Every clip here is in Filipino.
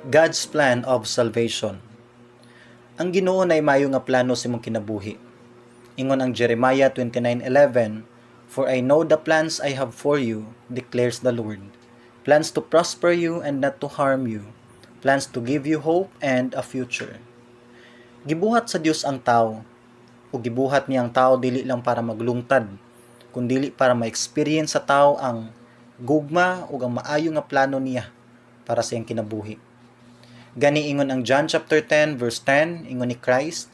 God's plan of salvation. Ang Ginoo nay mayo nga plano sa imong kinabuhi. Ingon ang Jeremiah 29:11, "For I know the plans I have for you, declares the Lord, plans to prosper you and not to harm you, plans to give you hope and a future." Gibuhat sa Dios ang tao, o gibuhat niya ang tao dili lang para maglungtad, kundi para ma-experience sa tao ang gugma o ang maayo nga plano niya para sa iyang kinabuhi. Gani ingon ang John chapter 10 verse 10, ingon ni Christ,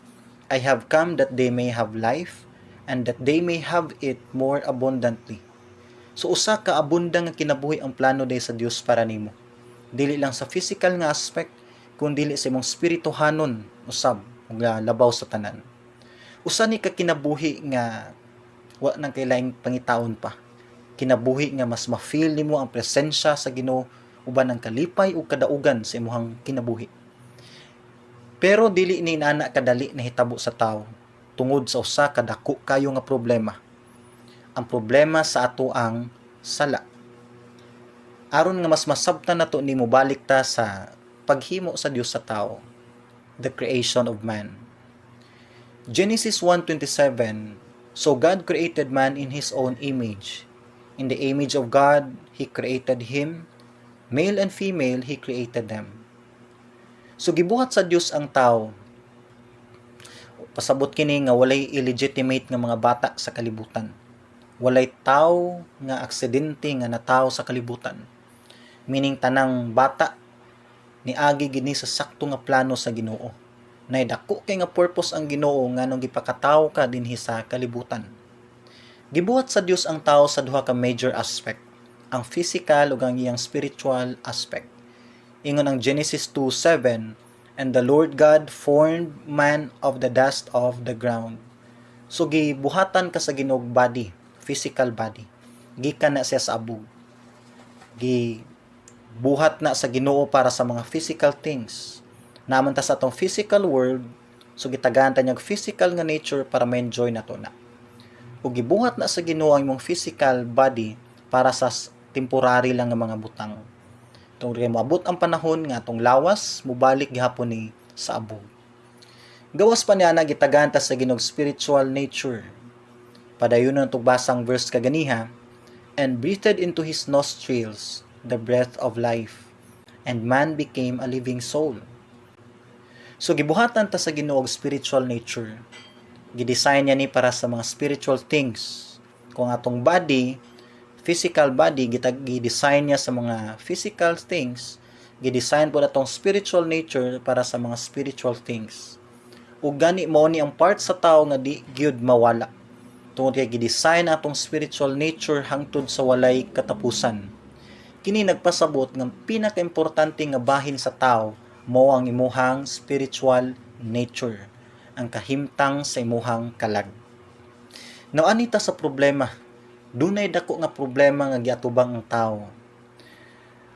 "I have come that they may have life and that they may have it more abundantly." So usa ka abundang nga kinabuhi ang plano day sa Dios para nimo. Dili lang sa physical nga aspect, kundi dili sa imong spirituhanon usab ug labaw sa tanan. Usa ni ka kinabuhi nga wa nang kailaing pangitaon pa. Kinabuhi nga mas ma-feel nimo ang presensya sa Ginoo uban ang kalipay ug kadaugan sa imong kinabuhi. Pero dili ni inana kadali nahitabo sa tawo tungod sa usa ka dako kayo nga problema. Ang problema sa ato ang sala. Aron nga mas masabtan nato nimo balik ta sa paghimo sa Dios sa tawo, the creation of man. Genesis 1:27, "So God created man in his own image. In the image of God, He created him. Male and female, He created them." So gibuhat sa Dios ang tao. Pasabot kini nga walay illegitimate nga mga bata sa kalibutan. Walay tao nga aksidente nga natawo sa kalibutan. Meaning tanang bata niagi gini sa sakto nga plano sa Ginoo. Nay dako kay nga purpose ang Ginoo nganong gipakatawo ka dinhi sa kalibutan. Gibuhat sa Dios ang tao sa duha ka major aspect, ang physical ug ang iyang spiritual aspect. Ingon ang Genesis 2:7, "And the Lord God formed man of the dust of the ground." So gibuhatan ka sa Ginoo body, physical body. Gikan na siya sa abog. Gibuhat na sa Ginoo para sa mga physical things. Naman ta sa atong physical world, so gitagaan ta niyang physical nga nature para ma-enjoy nato na. Ug gibuhat na sa Ginoo ang imong physical body para sa temporary lang nga mga butang. Tungod kay moabot ang panahon nga atong lawas mubalik gihapon ni sa abog. Gawas pa niya na gitagaan ta sa Ginoo spiritual nature. Padayon na itong basang verse kaganiha, "And breathed into his nostrils the breath of life, and man became a living soul." So gibuhatan ta sa Ginoo spiritual nature. Gidesign niya ni para sa mga spiritual things. Kung atong body, physical body, gidesign niya sa mga physical things, gidesign po atong spiritual nature para sa mga spiritual things. Ug gani mao ni ang part sa tao nga di gyud mawala. Tungod kay gidesign atong spiritual nature hangtod sa walay katapusan. Kini nagpasabot nga pinakaimportante nga bahin sa tao mao ang imuhang spiritual nature, ang kahimtang sa imuhang kalag. Now anita sa problema, dunay dako nga problema nga giatubang ang tao.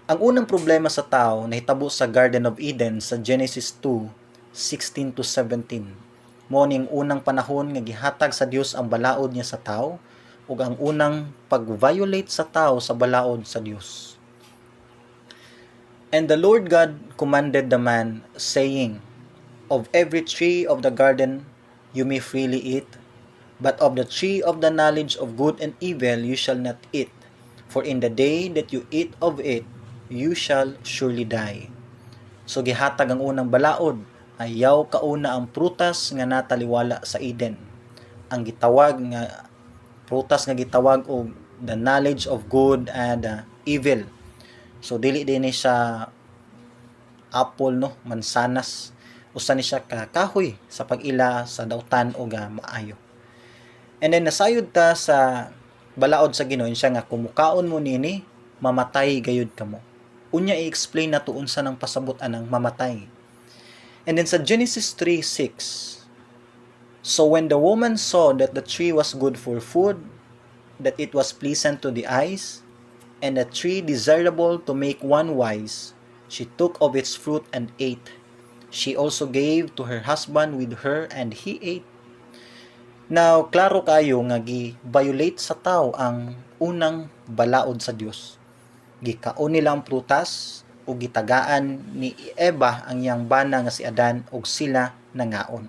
Ang unang problema sa tao nahitabo sa Garden of Eden sa Genesis 2:16-17. Mao ning unang panahon nga gihatag sa Dios ang balaod niya sa tao ug ang unang pag-violate sa tao sa balaod sa Dios. "And the Lord God commanded the man, saying, Of every tree of the garden you may freely eat, but of the tree of the knowledge of good and evil you shall not eat, for in the day that you eat of it, you shall surely die." So gihatag ang unang balaod, ayaw kauna ang prutas nga nataliwala sa Eden. Ang gitawag nga prutas nga gitawag og the knowledge of good and evil. So dili din siya apple no, mansanas. Usa ni siya ka kahoy sa pag-ila sa dautan o maayo. And then nasayod ta sa balaod sa Ginoo siya nga kumukaon mo nini, mamatay gayud kamo. Unya i-explain nato unsa nang pasabot anang mamatay. And then sa Genesis 3:6, "So when the woman saw that the tree was good for food, that it was pleasant to the eyes, and a tree desirable to make one wise, she took of its fruit and ate. She also gave to her husband with her, and he ate." Now, klaro kayo nga gi-violate sa tao ang unang balaod sa Dios. Gikaon nila ang prutas, ug gitagaan ni Eva ang iyang bana nga si Adan ug sila nangaon.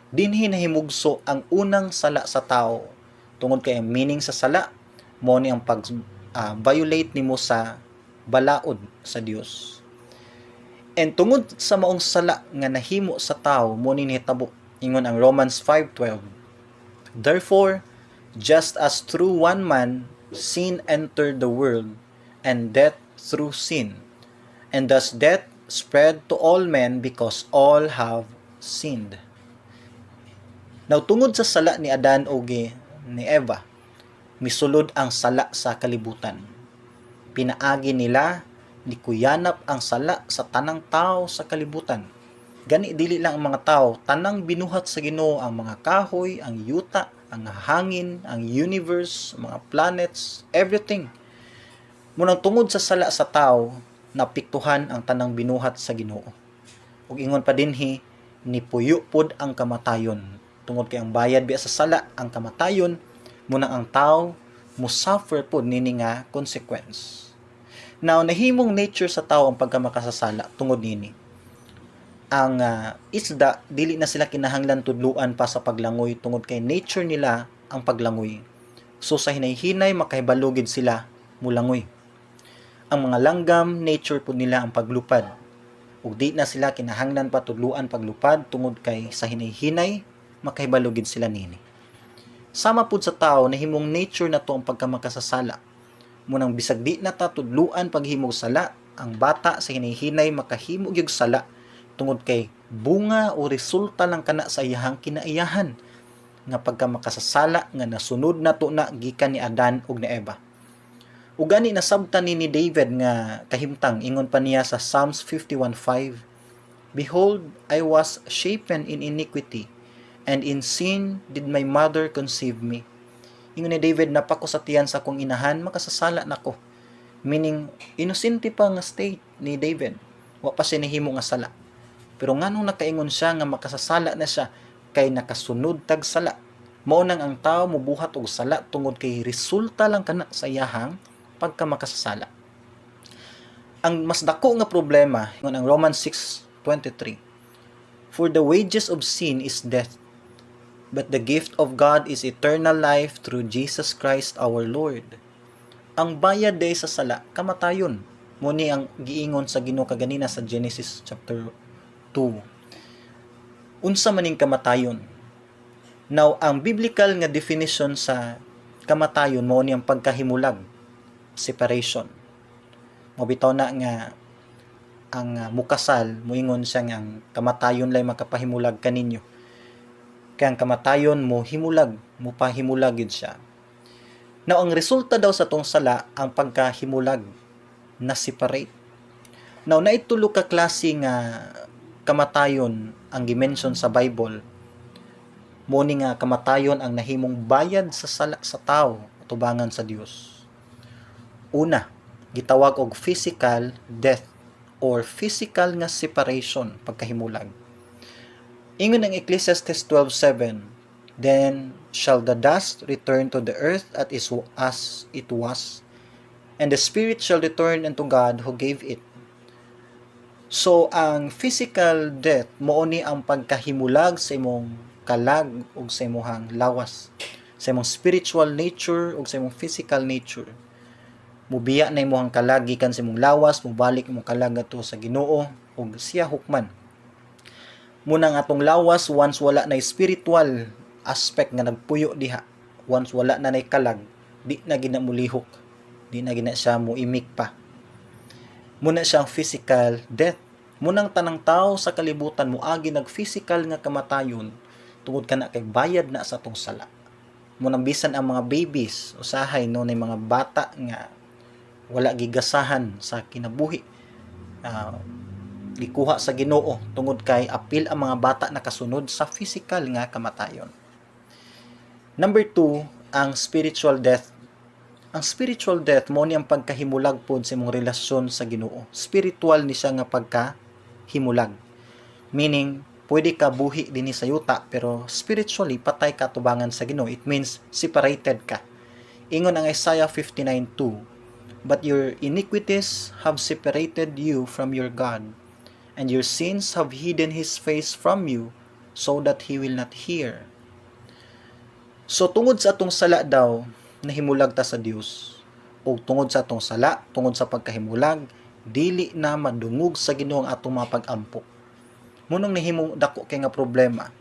Dinhi nahimugso ang unang sala sa tao. Tungod kay ang meaning sa sala mo ni ang pag violate nimo sa balaod sa Dios. And tungod sa maong sala nga nahimo sa tao mo ni nahitabo ingon ang Romans 5:12. Therefore, just as through one man sin entered the world, and death through sin, and thus death spread to all men because all have sinned. Now, tungod sa sala ni Adan o ni Eva, misulod ang sala sa kalibutan. Pinaagi nila ni kuyanap ang sala sa tanang tao sa kalibutan. Gani dili lang ang mga tao, tanang binuhat sa Ginoo, ang mga kahoy, ang yuta, ang hangin, ang universe, mga planets, everything. Munang tungod sa sala sa tao, napiktuhan ang tanang binuhat sa Ginoo. Ug ingon pa dinhi, nipuyo pod ang kamatayon. Tungod kay ang bayad biya sa sala ang kamatayon, munang ang tao mo-suffer pod nini nga consequence. Now, nahimong nature sa tao ang pagkamakasasala tungod nini. Ang isda, dili na sila kinahanglan tudluan pa sa paglangoy tungod kay nature nila ang paglangoy. So sa hinay-hinay makahibalugid sila mulangoy. Ang mga langgam, nature po nila ang paglupad. Ug di na sila kinahanglan pa tudluan paglupad tungod kay sa hinay-hinay makahibalugid sila nini. Sama pud sa tao nahimong nature na to ang pagkamakasasala. Munang bisag di na ta tudluan paghimog sala, ang bata sa hinay-hinay makahimo gyud sala tungod kay bunga o resulta lang kana sa iyahang kinaiyahan nga pagkamakasasala nga nasunod nato na gikan ni Adan ug ni Eva. Ug gani nasabtan ni David nga kahimtang ingon pa niya sa Psalms 51:5, Behold, I was shapen in iniquity, and in sin did my mother conceive me. Ingon ni David, napako sa tiyan sa akong inahan, makasasala nako. Meaning, inosente pa nga state ni David. Wa pa siya nahimo nga sala. Pero nganong nakaingon siya nga makasasala na siya kay nakasunod tag sala. Mao nang ang tao mobuhat og sala tungod kay resulta lang kana sa iyahang pagkamakasasala. Ang mas dako nga problema ingon ang Romans 6:23. For the wages of sin is death, but the gift of God is eternal life through Jesus Christ our Lord. Ang bayad day sa sala kamatayon. Muni ang giingon sa Ginoo kaganina sa Genesis chapter 2. Unsa maning kamatayon? Now, ang biblical nga definition sa kamatayon mao ni ang pagkahimulag, separation. Mabitaw na nga ang mukasal moingon siya nga ang kamatayon lay makapahimulag kaninyo. Kaya ang kamatayon mo himulag, mo pahimulag gid siya. Now, ang resulta daw sa tong sala ang pagkahimulag na separate. Now, naitulo ka klase nga kamatayon ang gimension sa Bible. Muni nga kamatayon ang nahimong bayad sa sala sa tao tubangan sa Dios. Una, gitawag og physical death or physical nga separation pagkahimulag. Ingon ang Ecclesiastes 12:7, Then shall the dust return to the earth as it was, and the spirit shall return unto God who gave it. So, ang physical death, mao ni ang pagkahimulag sa imong kalag o sa imong lawas, sa imong spiritual nature o sa imong physical nature. Mubiya na imong kalag gikan sa imong lawas, mubalik imong kalag ato sa Ginoo o siya hukman. Munang atong lawas, once wala na spiritual aspect nga nagpuyo diha, once wala na nay kalag, di na gina mulihok, di na gina siya muimik pa. Muna siyang physical death. Munang tanang tao sa kalibutan moagi nag-physical nga kamatayon tungod kana kay bayad na sa atong sala. Munang bisan ang mga babies, usahay no nay mga bata nga wala gigasahan sa kinabuhi. Gikuha sa Ginoo tungod kay apil ang mga bata nakasunod sa physical nga kamatayon. Number 2, ang spiritual death. Ang spiritual death mo ni ang pagkahimulag pod sa imong relasyon sa Ginoo. Spiritual ni siya nga pagkahimulag. Meaning, pwede ka buhi dinhi sa yuta pero spiritually patay ka tubangan sa Ginoo. It means separated ka. Ingon ang Isaiah 59:2, But your iniquities have separated you from your God, and your sins have hidden His face from you, so that He will not hear. So tungod sa atong sala daw, nahimulag ta sa Dios. O tungod sa atong sala, tungod sa pagkahimulag, dili na madungog sa Ginoo ang atong mga pag-ampo. Munong nahimong dako kay nga problema,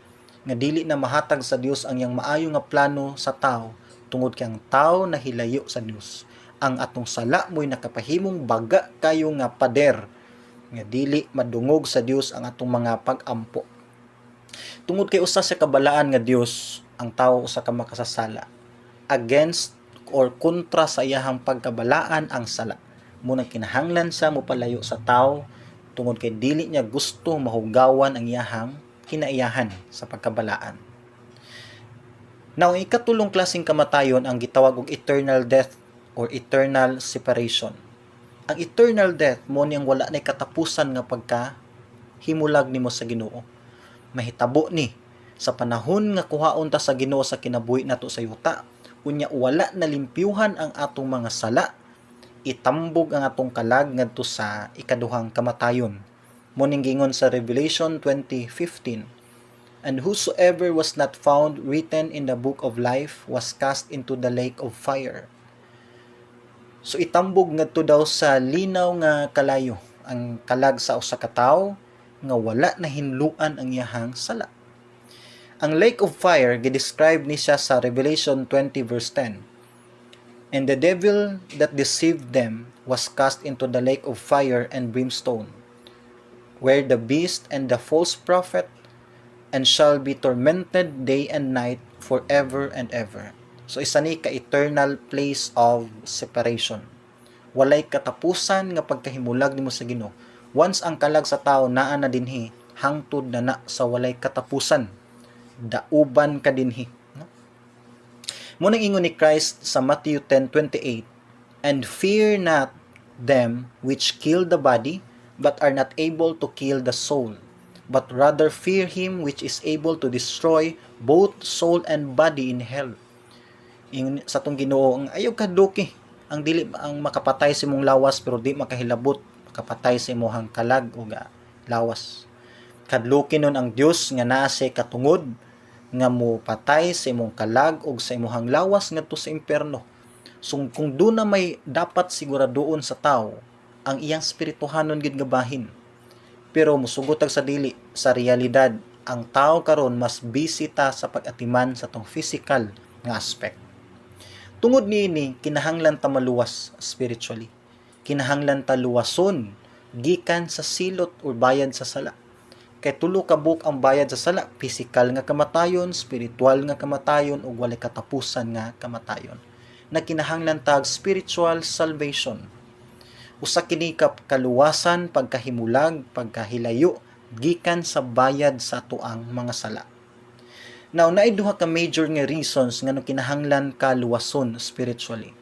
nga dili na mahatag sa Dios ang yang maayo nga plano sa tao, tungod kay ang tao nahilayo sa Dios. Ang atong sala mo'y nakapahimong baga kayo nga pader, nga dili madungog sa Dios ang atong mga pag-ampo. Tungod kay usa sa kabalaan nga Dios, ang tao usa ka makasasala. Against or kontra sa iyahang pagkabalaan ang sala. Munang kinahanglan sa mopalayo sa tao, tungod kay dili niya gusto mahugawan ang iyahang kinaiyahan sa pagkabalaan. Now, ikatulong klaseng kamatayon ang gitawag og eternal death or eternal separation. Ang eternal death mo niyang wala na katapusan nga pagkahimulag nimo sa Ginoo. Mahitabo ni sa panahon nga kuhaon ta sa Ginoo sa kinabuhi nato sa yuta, unya wala na limpyuhan ang atong mga sala, itambog ang atong kalag ngadto sa ikaduhang kamatayon. Muning gingon sa Revelation 20:15, and whosoever was not found written in the book of life was cast into the lake of fire. So itambog ngadto daw sa linaw nga kalayo ang kalag sa usa ka tawo nga wala na hinluan ang iyahang sala. Ang lake of fire gidescribe ni siya sa Revelation 20 verse 10. And the devil that deceived them was cast into the lake of fire and brimstone, where the beast and the false prophet, and shall be tormented day and night forever and ever. So isa ni ka eternal place of separation. Walay katapusan nga pagkahimulag nimo sa Ginoo. Once ang kalag sa tao naa na dinhi, hangtod na sa walay katapusan. Dauban ka dinhi. No? Munang ingon ni Christ sa Matthew 10:28, and fear not them which kill the body, but are not able to kill the soul, but rather fear him which is able to destroy both soul and body in hell. Ingon sa tong Ginoo, ang ayaw kaduki, ang dili ang makapatay sa imong lawas pero di makahilabot makapatay sa imong kalag o lawas. Kadluki nun ang Dios nga naa say katungod nga mo patay sa imong kalag o sa imong lawas ngadto sa impierno. So kung doon na may dapat siguradoon sa tao, ang iyang spirituhanon gid nga bahin. Pero musugotag sa dili sa realidad, ang tao karon mas busy ta sa pag-atiman sa tong physical nga aspect. Tungod niini, kinahanglan ta maluwas spiritually. Kinahanglan ta luwason gikan sa silot o bayad sa sala. Kay tulo ka buok ang bayad sa sala, physical nga kamatayon, spiritual nga kamatayon ug walay katapusan nga kamatayon. Na kinahanglan tag spiritual salvation. Usa kini ka kaluwasan, pagkahimulag, pagkahilayo gikan sa bayad sa tuang mga sala. Now, naay duha ka major nga reasons nga kinahanglan ka luwason spiritually.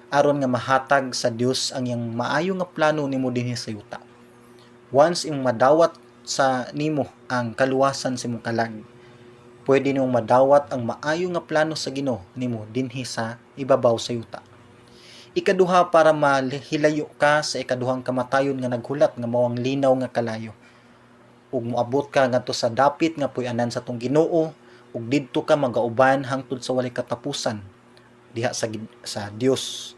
Aron nga mahatag sa Dios ang yang maayo nga plano nimo dinhi sa yuta. Once imong madawat sa nimo ang kaluwasan sa imong kalag, pwede nimo madawat ang maayo nga plano sa Ginoo nimo dinhi sa ibabaw sa yuta. Ikaduha, para mahilayo ka sa ikaduhang kamatayon nga naghulat nga mao ang linaw nga kalayo. Ug moabot ka ngadto sa dapit nga puy-anan sa tong Ginoo ug didto ka magauban hangtod sa walay katapusan diha sa Dios.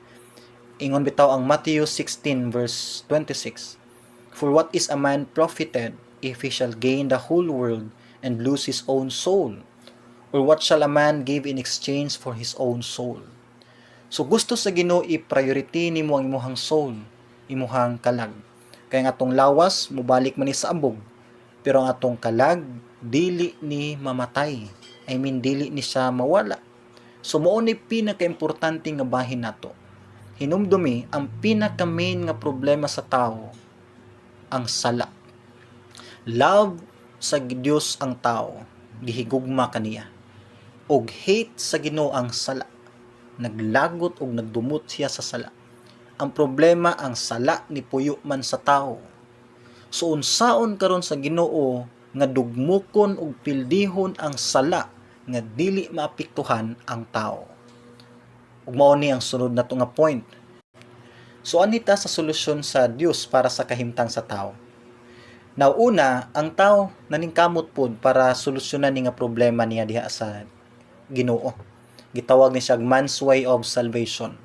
Ingon bitaw ang Matthew 16 verse 26. For what is a man profited if he shall gain the whole world and lose his own soul? Or what shall a man give in exchange for his own soul? So gusto sa Ginoo i-priority nimo ang imong soul, imong kalag. Kay nga atong lawas mobalik man ni sa abog, pero ang atong kalag dili ni mamatay. I mean dili ni siya mawala. So mao ni pinaka-importante nga bahin nato. Hinumdumi ang pinaka-main nga problema sa tao, ang sala. Love sa Dios ang tao, gihigugma kaniya. Og hate sa Ginoo ang sala. Naglagot og nagdumot siya sa sala. Ang problema, ang sala ni puyo man sa tao. So unsaon karon sa Ginoo nga dugmukon og pildihon ang sala nga dili maapektuhan ang tao. Ug mao ni ang sunod nato nga point. So anita sa solusyon sa Dios para sa kahimtang sa tao. Now una, ang tao naningkamot pod para solusyonan ni nga problema niya diha sa Ginoo. Gitawag ni siya man's way of salvation.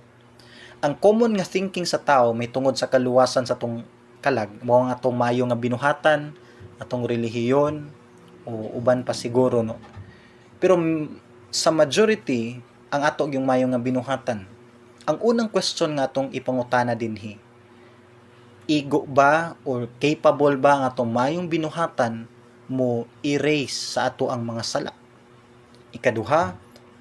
Ang common nga thinking sa tao may tungod sa kaluwasan sa tong kalag, mao nga atong maayo nga binuhatan, atong relihiyon o uban pa siguro no. Pero sa majority ang ato yung maayo nga binuhatan. Ang unang question nga atong ipangutana dinhi, igo ba or capable ba ang atong mayong binuhatan mo erase sa ato ang mga sala? Ikaduha,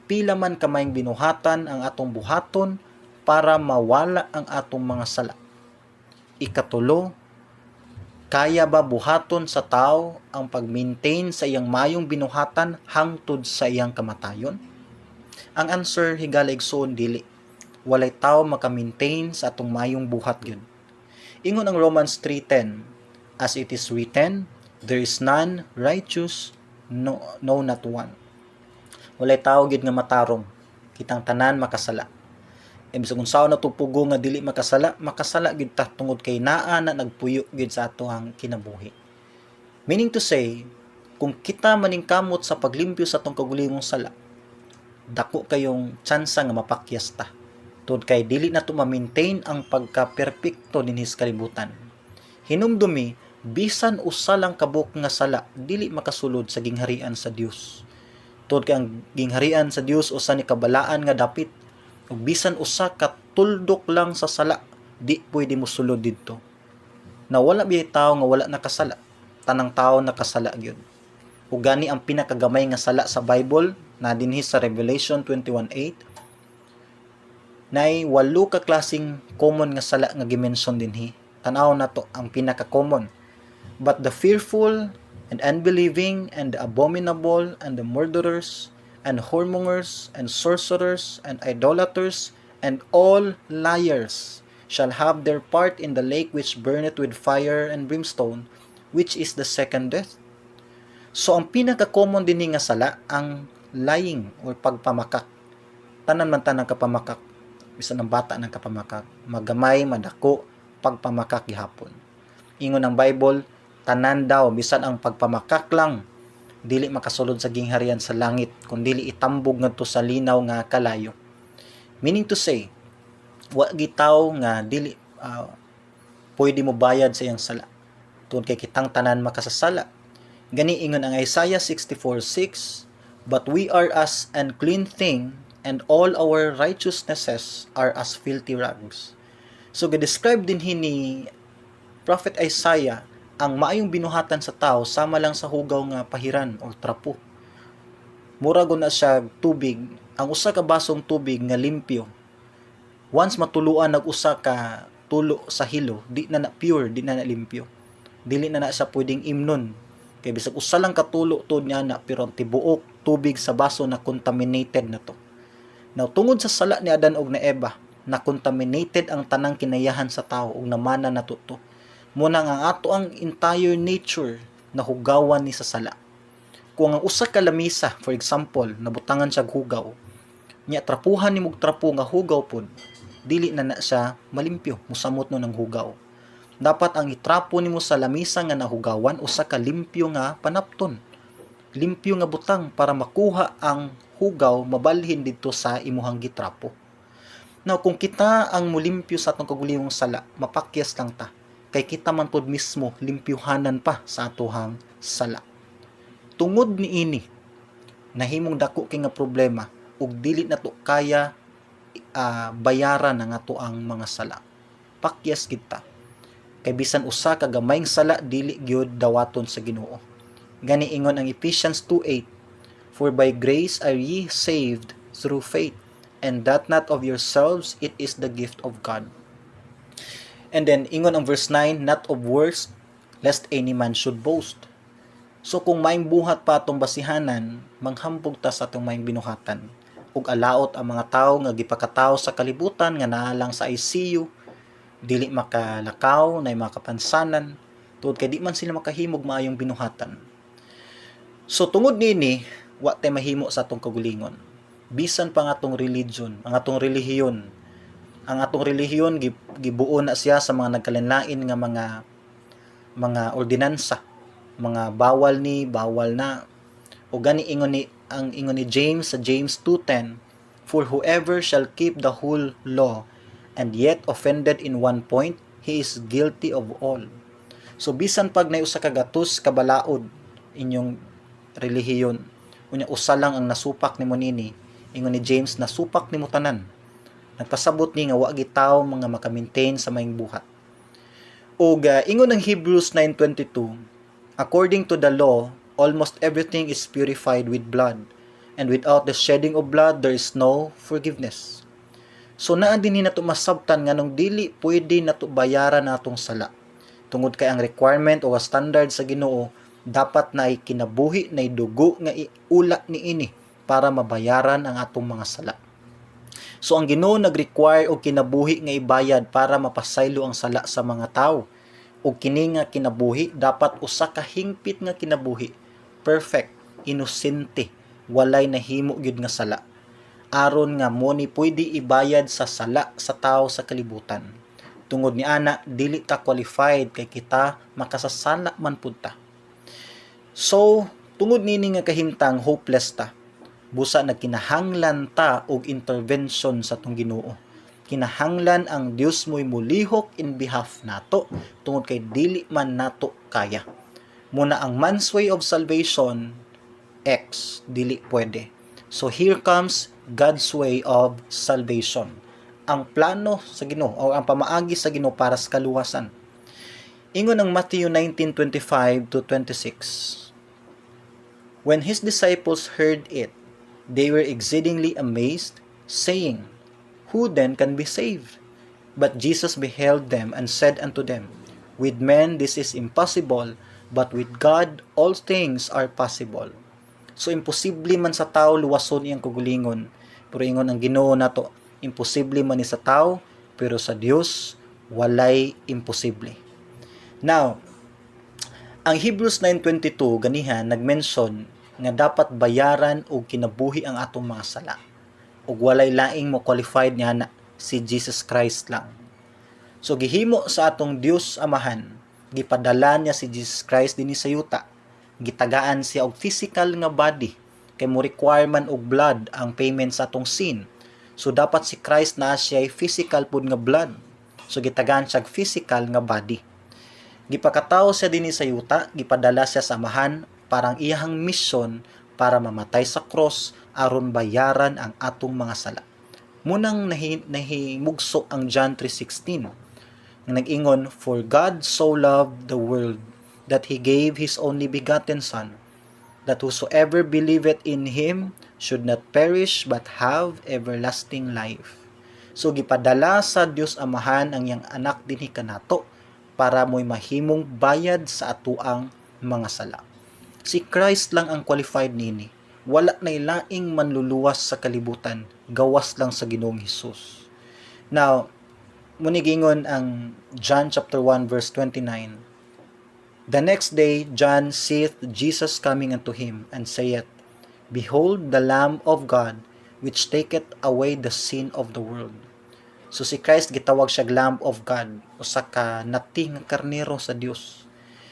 pila man kamayong binuhatan ang atong buhaton para mawala ang atong mga sala? Ikatulo, kaya ba buhaton sa tao ang pag-maintain sa iyang mayong binuhatan hangtod sa iyang kamatayon? Ang answer higala igsoon dili. Walay tao maka-maintain sa atong mayong buhat gyud. Ingon ang Romans 3:10, as it is written, there is none righteous, no not one. Walay tao gyud nga matarong, kitang tanan makasala. Ibig kung sao natupugo nga dili makasala gyud ta tungod kay naa na nagpuyo gyud sa atoang kinabuhi. Meaning to say, kung kita maningkamot sa paglimpyo sa atong kagulingong sala, dako kayong tsansa nga mapakyas ta. Tungod kay dili na to ma-maintain ang pagka-perpekto dinhi sa kalibutan. Hinumdumi, bisan usa lang kabuk nga sala dili makasulod sa gingharian sa Dios. Tungod kay ang gingharian sa Dios usa ni kabalaan nga dapit. Ug bisan usa ka tuldok lang sa sala, di pwede mo sulod didto. Na wala biya tawo nga wala nakasala. Tanang tawo nakasala gyud. Ug gani ang pinakagamay nga sala sa Bible na dinhi sa Revelation 21:8 nay 8 ka klaseng common nga sala nga gimension dinhi. Tan-aw nato ang pinaka-common. But the fearful and unbelieving and the abominable and the murderers and whoremongers and sorcerers and idolaters and all liars shall have their part in the lake which burneth with fire and brimstone, which is the second death. So ang pinaka-common dinhi nga sala ang lying or pagpamakak. Tanan man tanang kapamakak. Bisan ng bata ng kapamakak, magamay, madako, pagpamakak gihapon. Ingon ang Bible, tanan daw, bisan ang pagpamakak lang, dili makasulod sa gingharian sa langit, kung dili itambog ngadto sa linaw nga kalayo. Meaning to say, wa gitaw nga dili pwede mo bayad sa iyang sala. Tungod kay kitang tanan makasasala. Gani ingon ang Isaiah 64:6, but we are as unclean thing, and all our righteousnesses are as filthy rags. So, ga-describe din ni Prophet Isaiah ang maayong binuhatan sa tao sama lang sa hugaw nga pahiran o trapo. Mura na siya tubig, ang usa ka basong tubig nga limpyo. Once matuluan nag-usa ka tulo sa hilo, di na pure, di na limpyo. Dili na siya pwedeng imnon. Kay bisag usa lang ka tulo tud niya na pero ang tibuok tubig sa baso na contaminated na to. Now, tungod sa sala ni Adan og ni Eva, na contaminated ang tanang kinayahan sa tao ug namana na tuto. Muna nga ato ang entire nature na hugawan ni sa sala. Kung ang usa ka lamisa, for example, nabutangan siya hugaw, nya trapuhan ni mog trapo nga hugaw pod, dili na siya malimpyo, musamot no ng hugaw. Dapat ang itrapo nimo sa lamisa nga nahugawan usa ka limpyo nga panapton. Limpyo nga butang para makuha ang hugaw mabalhin dito sa imuhang gitrapo. Now, kung kita ang mulimpyo sa atong kagulingong sala, mapakyas lang ta. Kay kita man pod mismo limpyuhanan pa sa atohang sala. Tungod ni ini, nahimong dako kay nga problema ug dili na to kaya bayaran ang ato ang mga sala. Pakyas kita. Kay bisan usa ka gamayng sala dili gyud dawaton sa Ginoo. Gani ingon ang Ephesians 2:8, for by grace are ye saved through faith, and that not of yourselves, it is the gift of God. And then, ingon ang verse 9, not of works, lest any man should boast. So, kung maing buhat pa itong basihanan, manghambog ta sa itong maing binuhatan. Ug alaot ang mga tao nga gipakatao sa kalibutan, nga naalang sa ICU, dili makalakaw, na mga kapansanan, tungod kay di man sila makahimog maayong binuhatan. So, tungod nini, wa tay mahimo sa atong kagulingon. Bisan pa nga atong religion, ang atong relihiyon, Ang atong relihiyon gibuo na siya sa mga nagkalinlain nga mga ordinansa, mga bawal na, o gani ingon ni James sa James 2:10, for whoever shall keep the whole law and yet offended in one point, he is guilty of all. So bisan pag nay usa ka gatos kabalaod inyong relihiyon, unya usa lang ang nasupak nimo nini, ingon ni James, nasupak nimo tanan. Nagpasabot ni nga wa gitaw mga maka-maintain sa maayong buhat. Og ingon ng Hebrews 9:22, according to the law, almost everything is purified with blood, and without the shedding of blood there is no forgiveness. So naa dinhi nato masabtan nga nung dili pwede nato bayaran natong sala. Tungod kay ang requirement o standard sa Ginoo dapat na kinabuhi na dugo nga iula niini para mabayaran ang atong mga sala. So ang Ginoo nag-require og kinabuhi nga ibayad para mapasaylo ang sala sa mga tawo. Og kini nga kinabuhi dapat usa ka hingpit nga kinabuhi, perfect, inosente, walay nahimo gyud nga sala. Aron nga mo ni pwede ibayad sa sala sa tawo sa kalibutan. Tungod ni ana dili ta qualified kay kita makasasala man pud ta. So tungod nini nga kahimtang hopeless ta, busa nagkinahanglan ta og intervention sa tong Ginoo. Kinahanglan ang Dios mo'y mulihok in behalf nato tungod kay dili man nato kaya. Muna ang man's way of salvation, X, dili pwede. So here comes God's way of salvation. Ang plano sa Ginoo o ang pamaagi sa Ginoo para sa kaluwasan. Ingon ng Matthew 19:25 to 26. When his disciples heard it, they were exceedingly amazed, saying, who then can be saved? But Jesus beheld them and said unto them, with men this is impossible, but with God all things are possible. So imposible man sa tao luwason iyang kagulingon, pero ingon ang Ginoo nato, imposible man ni sa tao, pero sa Dios walay imposible. Now, ang Hebrews 9:22 ganihan nagmention nga dapat bayaran og kinabuhi ang atong mga sala. Ug walay laing mo qualified niya na si Jesus Christ lang. So gihimo sa atong Dios Amahan, gipadala niya si Jesus Christ dinhi sa yuta. Gitagaan siya og physical nga body kay mo require man og blood ang payment sa atong sin. So dapat si Christ na siya physical pud nga blood. So gitagaan siya og physical nga body. Gipakatawo siya dinhi sa yuta, gipadala siya sa Amahan parang iyang mission para mamatay sa cross aron bayaran ang atong mga sala. Munang nahimugso ang John 3:16 nga nag-ingon, for God so loved the world that he gave his only begotten Son, that whosoever believeth in him should not perish but have everlasting life. So gipadala sa Dios Amahan ang iyang anak dinhi kanato para mo'y mahimong bayad sa atuang mga sala. Si Christ lang ang qualified nini. Wala na ilaing manluluwas sa kalibutan, gawas lang sa Ginoong Hesus. Now, munigingon ang John chapter 1 verse 29. The next day John seeth Jesus coming unto him, and saith, behold the Lamb of God, which taketh away the sin of the world. So si Christ gitawag siya Lamb of God, usa ka nati nga karnero sa Dios,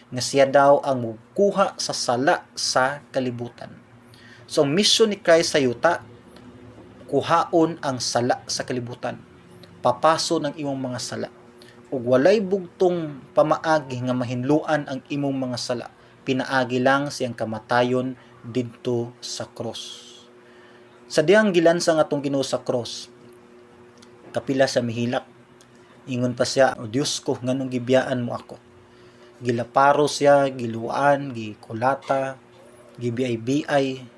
nga siya daw ang mukuha sa sala sa kalibutan. So, ang mission ni Christ sa yuta, kuhaon ang sala sa kalibutan. Papaso ng imong mga sala. Ug walay bugtong pamaagi nga mahinluan ang imong mga sala. Pinaagi lang siyang kamatayon didto sa cross. Sa diyang gilansa nga atong Ginoo sa cross, kapila sa mihilak. Ingon pa siya, o Diyos ko, nganong gibiyaan mo ako? Gilaparo siya, giluan, gikulata, gibiay-biay,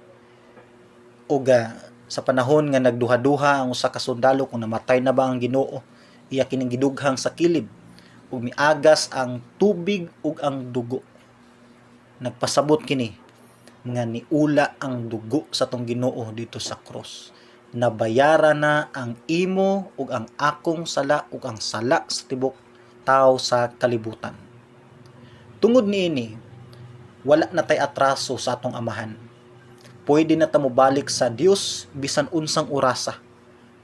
uga sa panahon nga nagduha-duha ang usa ka sundalo kung namatay na ba ang Ginoo, iya kining gidughang sa kilid ug miagas ang tubig ug ang dugo. Nagpasabot kini nga niula ang dugo sa tong Ginoo dito sa cross. Nabayaran na ang imo ug ang akong sala ug ang sala sa tibok tawo sa kalibutan. Tungod niini, wala na tay atraso sa atong Amahan. Pwede na ta mobalik sa Dios bisan unsang orasa.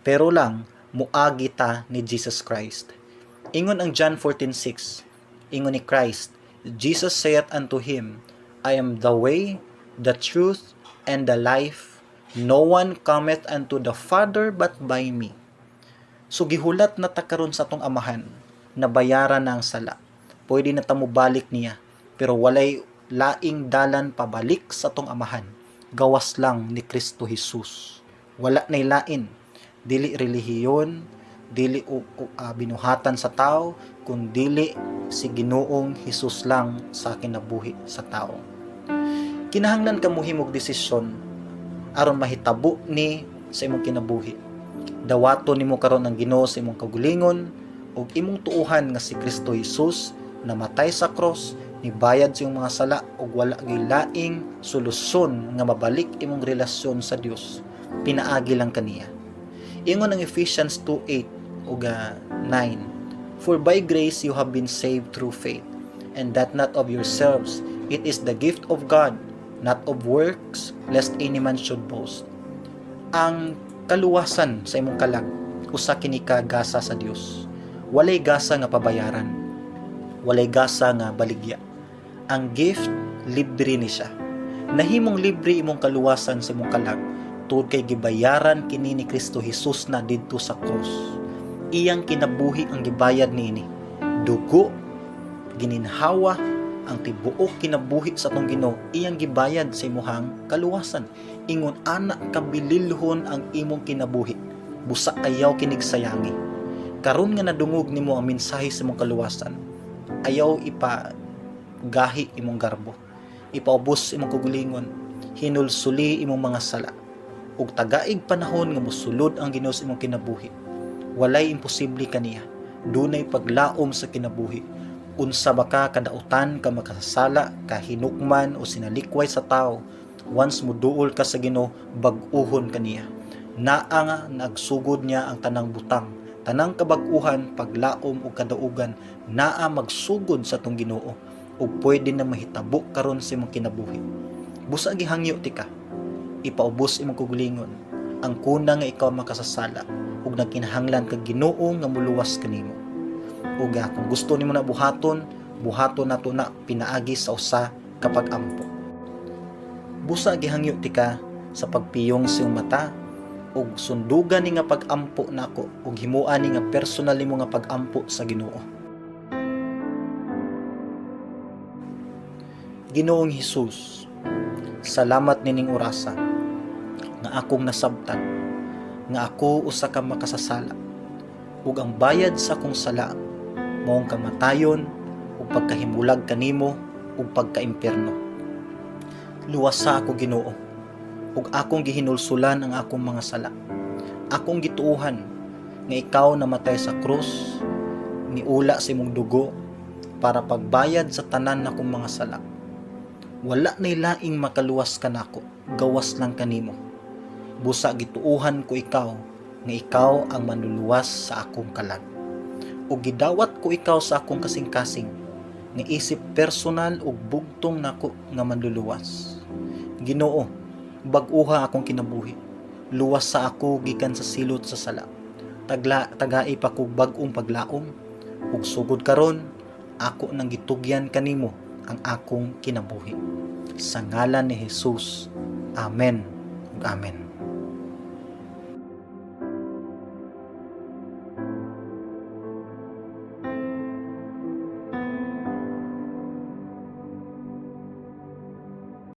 Pero lang muagi ta ni Jesus Christ. Ingon ang John 14:6. Ingon ni Christ, Jesus saith unto him, I am the way, the truth, and the life. No one cometh unto the Father but by me. So gihulat na ta karon sa atong amahan, nabayaran na ang sala. Pwede na ta mo balik niya, pero walay laing dalan pabalik sa atong amahan. Gawas lang ni Kristo Jesus. Wala nay lain, dili relihiyon, dili binuhatan sa tao, kundili si Ginoong Hesus lang sa kinabuhi sa tao. Kinahanglan ka mohimog desisyon aron mahitabo ni sa imong kinabuhi. Dawaton nimo karon ang Ginoo sa imong kagulingon ug imong tuuhan nga si Kristo Hesus namatay sa cross, nibayad sa imong mga sala ug wala gyud laing solusyon nga mabalik imong relasyon sa Dios. Pinaagi lang kaniya. Ingon ang Ephesians 2:8 ug 9. For by grace you have been saved through faith, and that not of yourselves, it is the gift of God, not of works, lest any man should boast. Ang kaluwasan sa imong kalag, usa kini ka gasa sa Dios. Walay gasa nga pabayaran. Walay gasa nga baligya. Ang gift, libre ni siya. Nahimong libre imong kaluwasan sa imong kalag, tungod kay gibayaran kini ni Kristo Hesus na didto sa cross. Iyang kinabuhi ang gibayad niini. Dugo, gininhawa, ang tibuok kinabuhi sa atong Ginoo, iyang gibayad sa imuhang kaluwasan. Ingon ana kabililhon ang imong kinabuhi. Busa ayaw kinig sayangi. Karon nga nadungog nimo ang mensahe sa imong kaluwasan, ayaw gahi imong garbo. Ipaubos imong kagulingon, hinulsuli imong mga sala. Ug tagaig panahon nga mosulod ang Ginoo sa imong kinabuhi. Walay imposible kaniya. Dunay paglaom sa kinabuhi. Unsa ba ka kadautan ka makasala, kahinukman o sinalikway sa tao, once muduol ka sa Ginoo, bag-uhon kaniya. Naa nga nagsugod niya ang tanang butang, tanang kabag-uhan, paglaom o kadaugan, naa magsugod sa tong Ginoo ug pwede na mahitabo karon sa imong kinabuhi. Busa gihangyo ti ka, ipaubos imong kugulingon, ang kuna nga ikaw makasasala ug nagkinahanglan kag Ginoo nga muluwas kanimo. Ug kung gusto nimo na buhaton nato na pinaagi sa usa ka pag-ampo. Busa gihangyo ti ka sa pagpiyong sa iyong mata ug sundugan ni nga pag-ampo nako ug himuan ni nga personal nimo nga pag-ampo sa Ginoo. Ginoong Hesus, salamat nining orasa nga akong nasabtan, nga ako usa ka makasasala, ug ang bayad sa akong sala maong kamatayon ug pagkahimulag kanimo ug pagkaimpierno. Luwasa ako Ginoo, ug akong gihinulsulan ang akong mga sala. Akong gituohan nga ikaw namatay sa krus, niula sa imong dugo para pagbayad sa tanan nakong mga sala. Wala nay laing makaluwas kanako, gawas lang kanimo. Busa gituuhan ko ikaw nga ikaw ang manluluwas sa akong kalag. Ug gidawat ko ikaw sa akong kasing-kasing nga isip personal ug bugtong nako nga manluluwas. Ginoo, bag-uha akong kinabuhi. Luwas sa ako gikan sa silot sa sala. Tagai pa ko bag-ong paglaom ug sugod karon ako nang gitugyan kanimo ang akong kinabuhi. Sa ngalan ni Jesus. Amen ug amen.